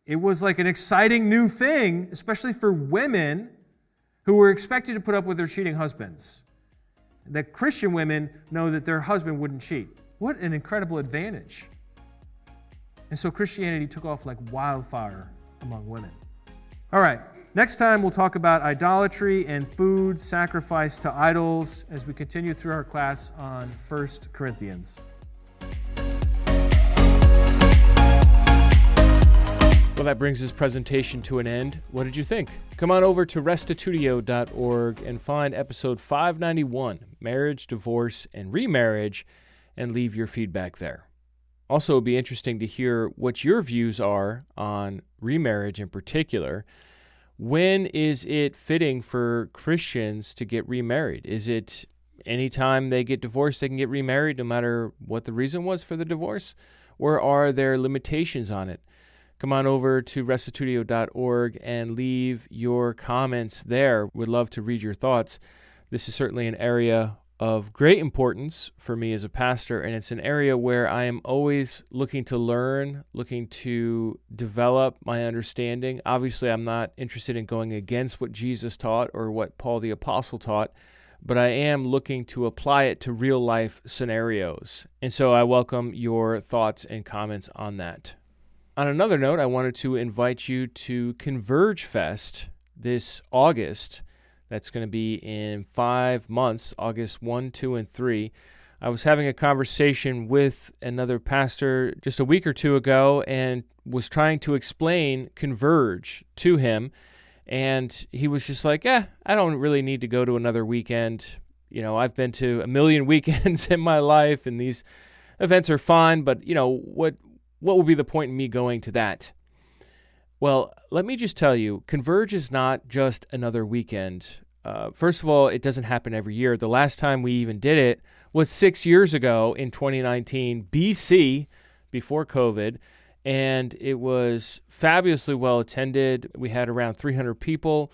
it was like an exciting new thing, especially for women who were expected to put up with their cheating husbands. That Christian women know that their husband wouldn't cheat. What an incredible advantage. And so Christianity took off like wildfire among women. All right, next time we'll talk about idolatry and food sacrificed to idols as we continue through our class on 1 Corinthians. Well, that brings this presentation to an end. What did you think? Come on over to restitutio.org and find episode 591, Marriage, Divorce, and Remarriage, and leave your feedback there. Also, it would be interesting to hear what your views are on remarriage in particular. When is it fitting for Christians to get remarried? Is it anytime they get divorced, they can get remarried no matter what the reason was for the divorce? Or are there limitations on it? Come on over to restitutio.org and leave your comments there. We'd love to read your thoughts. This is certainly an area of great importance for me as a pastor, and it's an area where I am always looking to learn, looking to develop my understanding. Obviously, I'm not interested in going against what Jesus taught or what Paul the Apostle taught, but I am looking to apply it to real-life scenarios. And so I welcome your thoughts and comments on that. On another note, I wanted to invite you to Converge Fest this August. That's going to be in 5 months, August 1, 2, and 3. I was having a conversation with another pastor just a week or two ago and was trying to explain Converge to him. And he was just like, I don't really need to go to another weekend. You know, I've been to a million weekends in my life, and these events are fine, but, you know, what would be the point in me going to that? Well, let me just tell you, Converge is not just another weekend. First of all, it doesn't happen every year. The last time we even did it was 6 years ago in 2019, BC, before COVID, and it was fabulously well attended. We had around 300 people.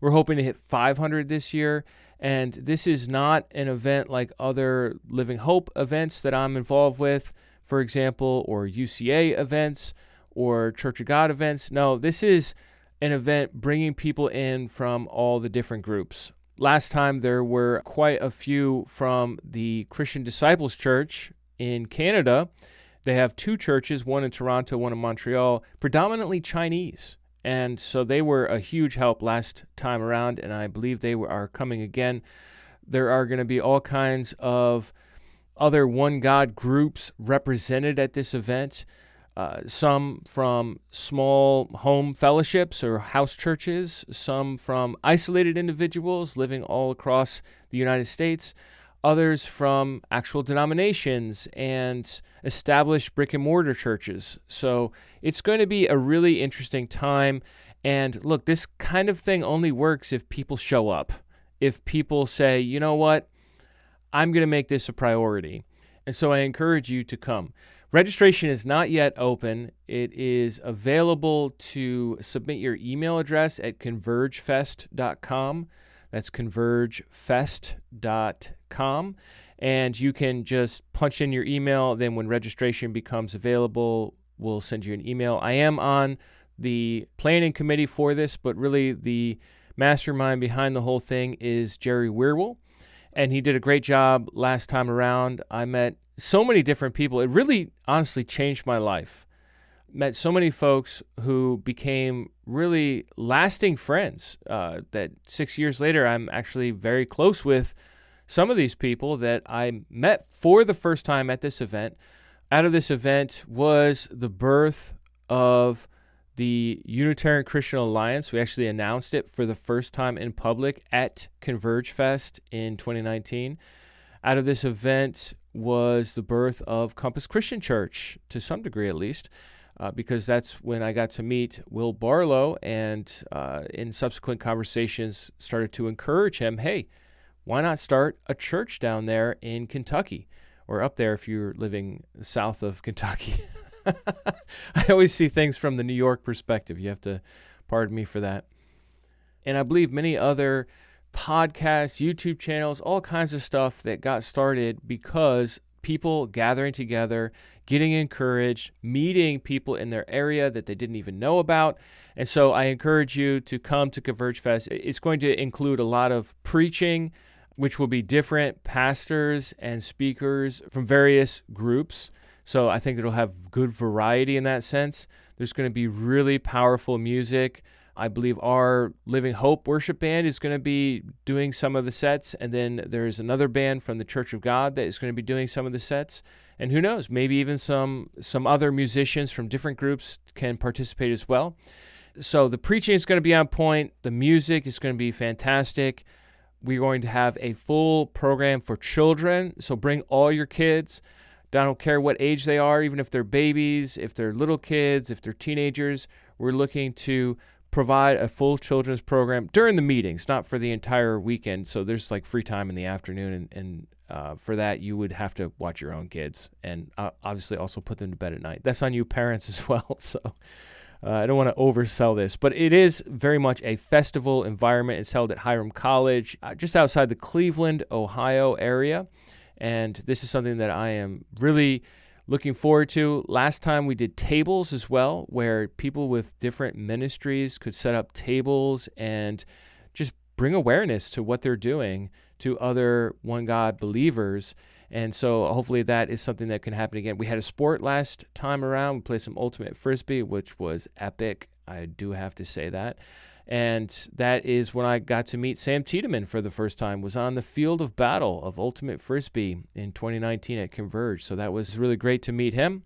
We're hoping to hit 500 this year, and this is not an event like other Living Hope events that I'm involved with, for example, or UCA events or Church of God events. No, this is an event bringing people in from all the different groups. Last time there were quite a few from the Christian Disciples Church in Canada. They have 2 churches, one in Toronto, one in Montreal, predominantly Chinese. And so they were a huge help last time around, and I believe they are coming again. There are going to be all kinds of other One God groups represented at this event, some from small home fellowships or house churches, some from isolated individuals living all across the United States, others from actual denominations and established brick and mortar churches. So it's going to be a really interesting time. And look, this kind of thing only works if people show up, if people say, you know what, I'm going to make this a priority. And so I encourage you to come. Registration is not yet open. It is available to submit your email address at convergefest.com. That's convergefest.com. And you can just punch in your email. Then when registration becomes available, we'll send you an email. I am on the planning committee for this, but really the mastermind behind the whole thing is Jerry Weirwell. And he did a great job last time around. I met so many different people. It really, honestly, changed my life. Met so many folks who became really lasting friends that 6 years later, I'm actually very close with some of these people that I met for the first time at this event. Out of this event was the birth of the Unitarian Christian Alliance. We actually announced it for the first time in public at Converge Fest in 2019. Out of this event was the birth of Compass Christian Church, to some degree at least, because that's when I got to meet Will Barlow and in subsequent conversations started to encourage him, hey, why not start a church down there in Kentucky, or up there if you're living south of Kentucky. I always see things from the New York perspective. You have to pardon me for that. And I believe many other podcasts, YouTube channels, all kinds of stuff that got started because people gathering together, getting encouraged, meeting people in their area that they didn't even know about. And so I encourage you to come to Converge Fest. It's going to include a lot of preaching, which will be different pastors and speakers from various groups. So I think it'll have good variety in that sense. There's going to be really powerful music. I believe our Living Hope worship band is going to be doing some of the sets, and then there's another band from the Church of God that is going to be doing some of the sets. And who knows, maybe even some other musicians from different groups can participate as well. So the preaching is going to be on point. The music is going to be fantastic. We're going to have a full program for children, so bring all your kids. I don't care what age they are, even if they're babies, if they're little kids, if they're teenagers. We're looking to provide a full children's program during the meetings, not for the entire weekend. So there's like free time in the afternoon, and for that you would have to watch your own kids and obviously also put them to bed at night. That's on you parents as well. So I don't want to oversell this, but it is very much a festival environment. It's held at Hiram College, just outside the Cleveland, Ohio area. And this is something that I am really looking forward to. Last time we did tables as well, where people with different ministries could set up tables and just bring awareness to what they're doing to other One God believers. And so hopefully that is something that can happen again. We had a sport last time around. We played some ultimate frisbee, which was epic. I do have to say that. And that is when I got to meet Sam Tiedemann for the first time, was on the field of battle of ultimate frisbee in 2019 at Converge. So that was really great to meet him.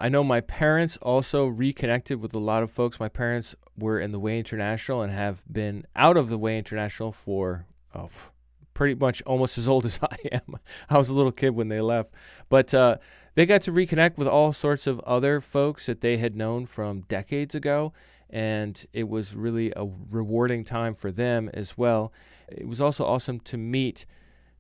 I know my parents also reconnected with a lot of folks. My parents were in the Way International and have been out of the Way International for pretty much almost as old as I am. I was a little kid when they left. But they got to reconnect with all sorts of other folks that they had known from decades ago. And it was really a rewarding time for them as well. It was also awesome to meet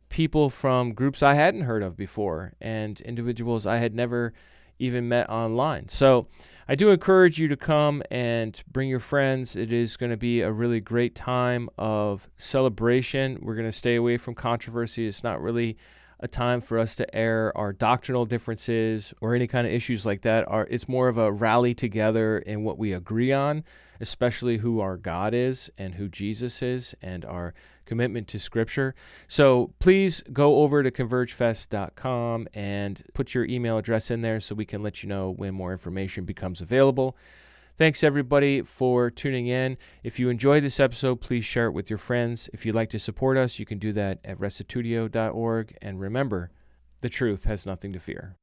people from groups I hadn't heard of before and individuals I had never even met online. So I do encourage you to come and bring your friends. It is going to be a really great time of celebration. We're going to stay away from controversy. It's not really a time for us to air our doctrinal differences or any kind of issues like that. It's more of a rally together in what we agree on, especially who our God is and who Jesus is and our commitment to Scripture. So please go over to convergefest.com and put your email address in there so we can let you know when more information becomes available. Thanks, everybody, for tuning in. If you enjoyed this episode, please share it with your friends. If you'd like to support us, you can do that at restitutio.org. And remember, the truth has nothing to fear.